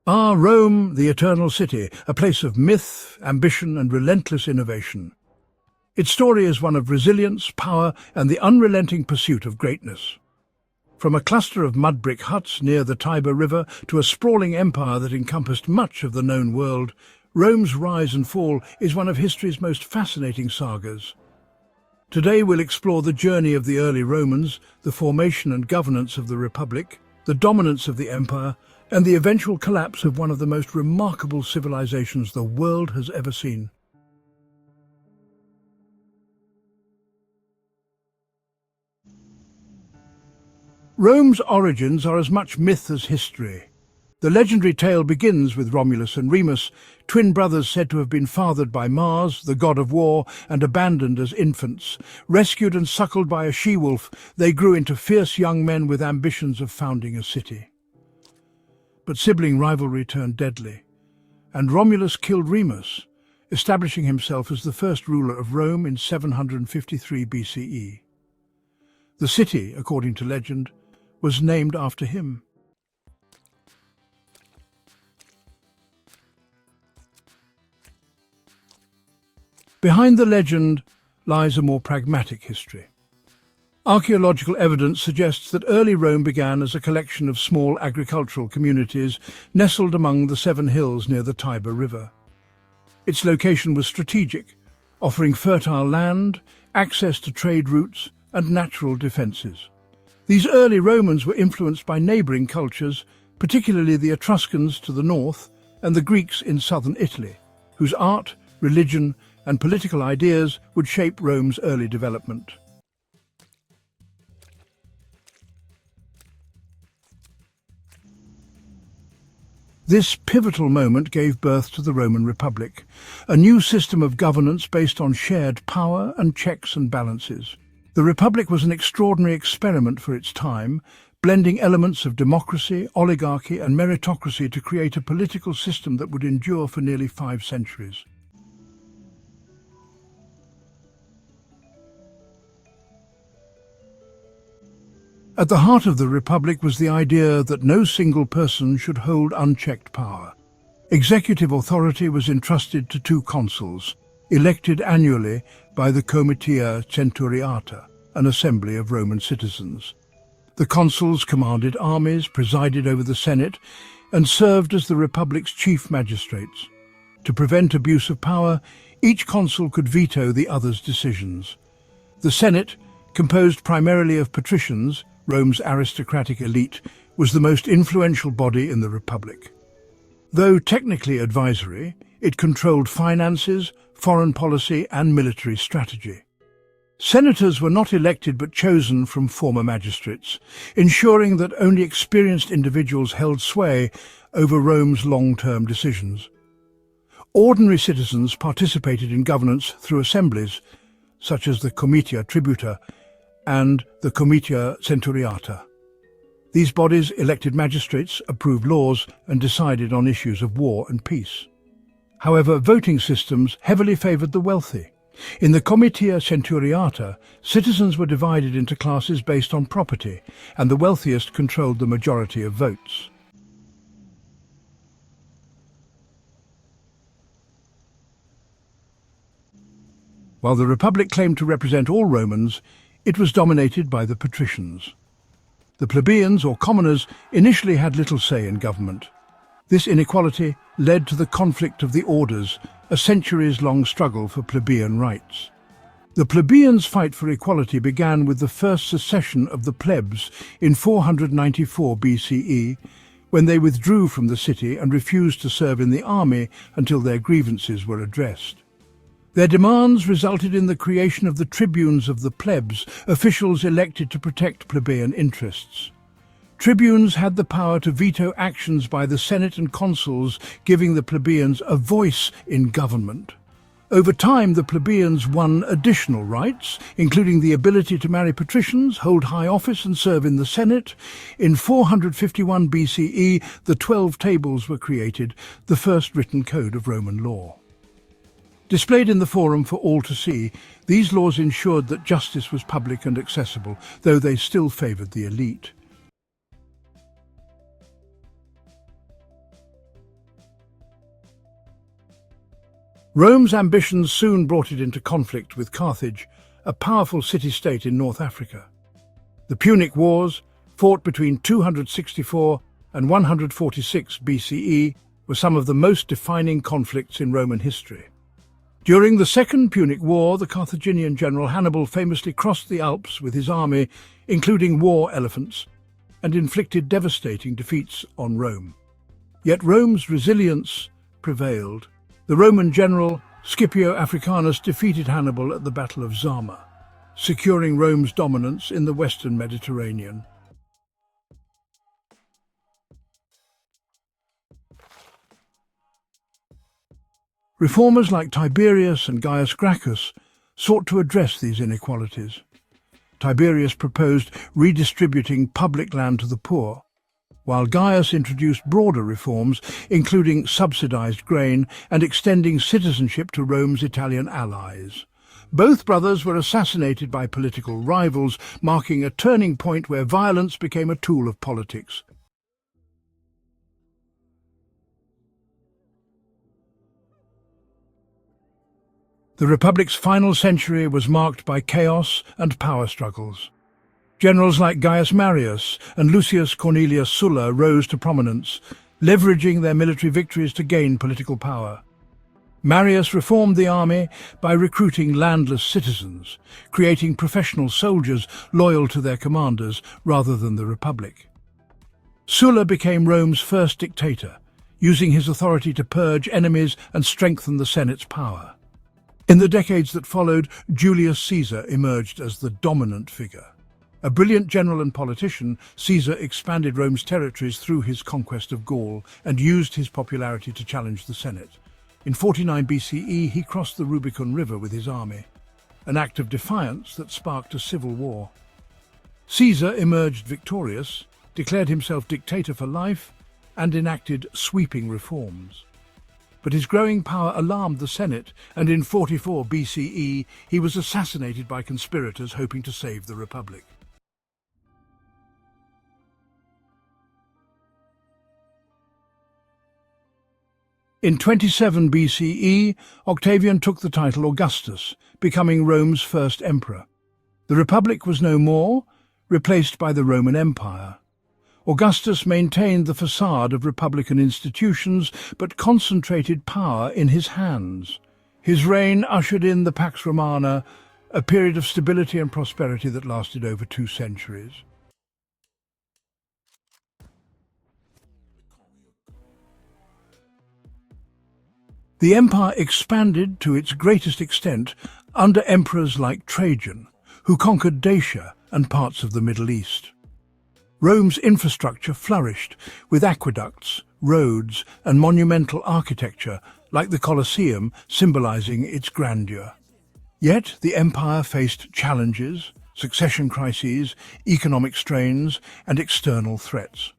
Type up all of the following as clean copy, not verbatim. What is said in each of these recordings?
Rome, the eternal city, a place of myth, ambition and relentless innovation. Its story is one of resilience, power and the unrelenting pursuit of greatness. From a cluster of mud brick huts near the Tiber River to a sprawling empire that encompassed much of the known world, Rome's rise and fall is one of history's most fascinating sagas. Today we'll explore the journey of the early Romans, the formation and governance of the Republic, the dominance of the empire, and the eventual collapse of one of the most remarkable civilizations the world has ever seen. Rome's origins are as much myth as history. The legendary tale begins with Romulus and Remus, twin brothers said to have been fathered by Mars, the god of war, and abandoned as infants. Rescued and suckled by a she-wolf, they grew into fierce young men with ambitions of founding a city. But sibling rivalry turned deadly, and Romulus killed Remus, establishing himself as the first ruler of Rome in 753 BCE. The city, according to legend, was named after him. Behind the legend lies a more pragmatic history. Archaeological evidence suggests that early Rome began as a collection of small agricultural communities nestled among the 7 hills near the Tiber River. Its location was strategic, offering fertile land, access to trade routes, and natural defences. These early Romans were influenced by neighbouring cultures, particularly the Etruscans to the north and the Greeks in southern Italy, whose art, religion, and political ideas would shape Rome's early development. This pivotal moment gave birth to the Roman Republic, a new system of governance based on shared power and checks and balances. The Republic was an extraordinary experiment for its time, blending elements of democracy, oligarchy and meritocracy to create a political system that would endure for nearly 5 centuries. At the heart of the Republic was the idea that no single person should hold unchecked power. Executive authority was entrusted to 2 consuls, elected annually by the Comitia Centuriata, an assembly of Roman citizens. The consuls commanded armies, presided over the Senate, and served as the Republic's chief magistrates. To prevent abuse of power, each consul could veto the other's decisions. The Senate, composed primarily of patricians, Rome's aristocratic elite, was the most influential body in the Republic. Though technically advisory, it controlled finances, foreign policy and military strategy. Senators were not elected but chosen from former magistrates, ensuring that only experienced individuals held sway over Rome's long-term decisions. Ordinary citizens participated in governance through assemblies, such as the Comitia Tributa and the Comitia Centuriata. These bodies elected magistrates, approved laws and decided on issues of war and peace. However, voting systems heavily favoured the wealthy. In the Comitia Centuriata, citizens were divided into classes based on property, and the wealthiest controlled the majority of votes. While the Republic claimed to represent all Romans, it was dominated by the patricians. The plebeians, or commoners, initially had little say in government. This inequality led to the conflict of the orders, a centuries-long struggle for plebeian rights. The plebeians' fight for equality began with the first secession of the plebs in 494 BCE, when they withdrew from the city and refused to serve in the army until their grievances were addressed. Their demands resulted in the creation of the tribunes of the plebs, officials elected to protect plebeian interests. Tribunes had the power to veto actions by the Senate and consuls, giving the plebeians a voice in government. Over time, the plebeians won additional rights, including the ability to marry patricians, hold high office and serve in the Senate. In 451 BCE, the 12 Tables were created, the first written code of Roman law. Displayed in the Forum for all to see, these laws ensured that justice was public and accessible, though they still favoured the elite. Rome's ambitions soon brought it into conflict with Carthage, a powerful city-state in North Africa. The Punic Wars, fought between 264 and 146 BCE, were some of the most defining conflicts in Roman history. During the Second Punic War, the Carthaginian general Hannibal famously crossed the Alps with his army, including war elephants, and inflicted devastating defeats on Rome. Yet Rome's resilience prevailed. The Roman general Scipio Africanus defeated Hannibal at the Battle of Zama, securing Rome's dominance in the western Mediterranean. Reformers like Tiberius and Gaius Gracchus sought to address these inequalities. Tiberius proposed redistributing public land to the poor, while Gaius introduced broader reforms, including subsidized grain and extending citizenship to Rome's Italian allies. Both brothers were assassinated by political rivals, marking a turning point where violence became a tool of politics. The Republic's final century was marked by chaos and power struggles. Generals like Gaius Marius and Lucius Cornelius Sulla rose to prominence, leveraging their military victories to gain political power. Marius reformed the army by recruiting landless citizens, creating professional soldiers loyal to their commanders rather than the Republic. Sulla became Rome's first dictator, using his authority to purge enemies and strengthen the Senate's power. In the decades that followed, Julius Caesar emerged as the dominant figure. A brilliant general and politician, Caesar expanded Rome's territories through his conquest of Gaul and used his popularity to challenge the Senate. In 49 BCE, he crossed the Rubicon River with his army, an act of defiance that sparked a civil war. Caesar emerged victorious, declared himself dictator for life, and enacted sweeping reforms. But his growing power alarmed the Senate, and in 44 BCE, he was assassinated by conspirators hoping to save the Republic. In 27 BCE, Octavian took the title Augustus, becoming Rome's first emperor. The Republic was no more, replaced by the Roman Empire. Augustus maintained the facade of republican institutions, but concentrated power in his hands. His reign ushered in the Pax Romana, a period of stability and prosperity that lasted over 2 centuries. The empire expanded to its greatest extent under emperors like Trajan, who conquered Dacia and parts of the Middle East. Rome's infrastructure flourished, with aqueducts, roads, and monumental architecture like the Colosseum symbolizing its grandeur. Yet the empire faced challenges, succession crises, economic strains, and external threats.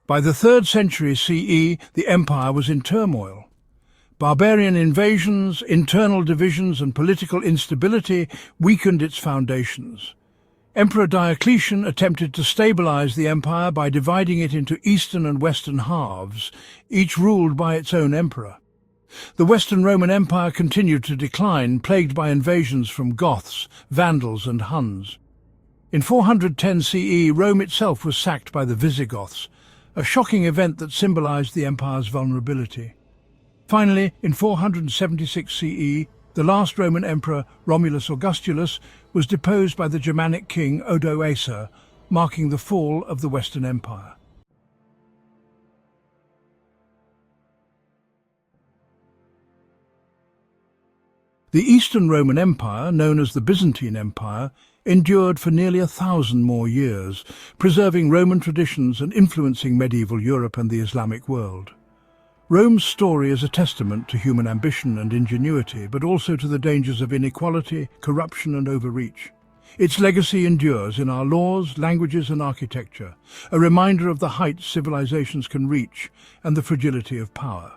By the 3rd century CE, the empire was in turmoil. Barbarian invasions, internal divisions, and political instability weakened its foundations. Emperor Diocletian attempted to stabilize the empire by dividing it into eastern and western halves, each ruled by its own emperor. The Western Roman Empire continued to decline, plagued by invasions from Goths, Vandals, and Huns. In 410 CE, Rome itself was sacked by the Visigoths, a shocking event that symbolized the empire's vulnerability. Finally, in 476 CE, the last Roman emperor, Romulus Augustulus, was deposed by the Germanic king Odoacer, marking the fall of the Western Empire. The Eastern Roman Empire, known as the Byzantine Empire, endured for nearly 1,000 more years, preserving Roman traditions and influencing medieval Europe and the Islamic world. Rome's story is a testament to human ambition and ingenuity, but also to the dangers of inequality, corruption, and overreach. Its legacy endures in our laws, languages, and architecture, a reminder of the heights civilizations can reach and the fragility of power.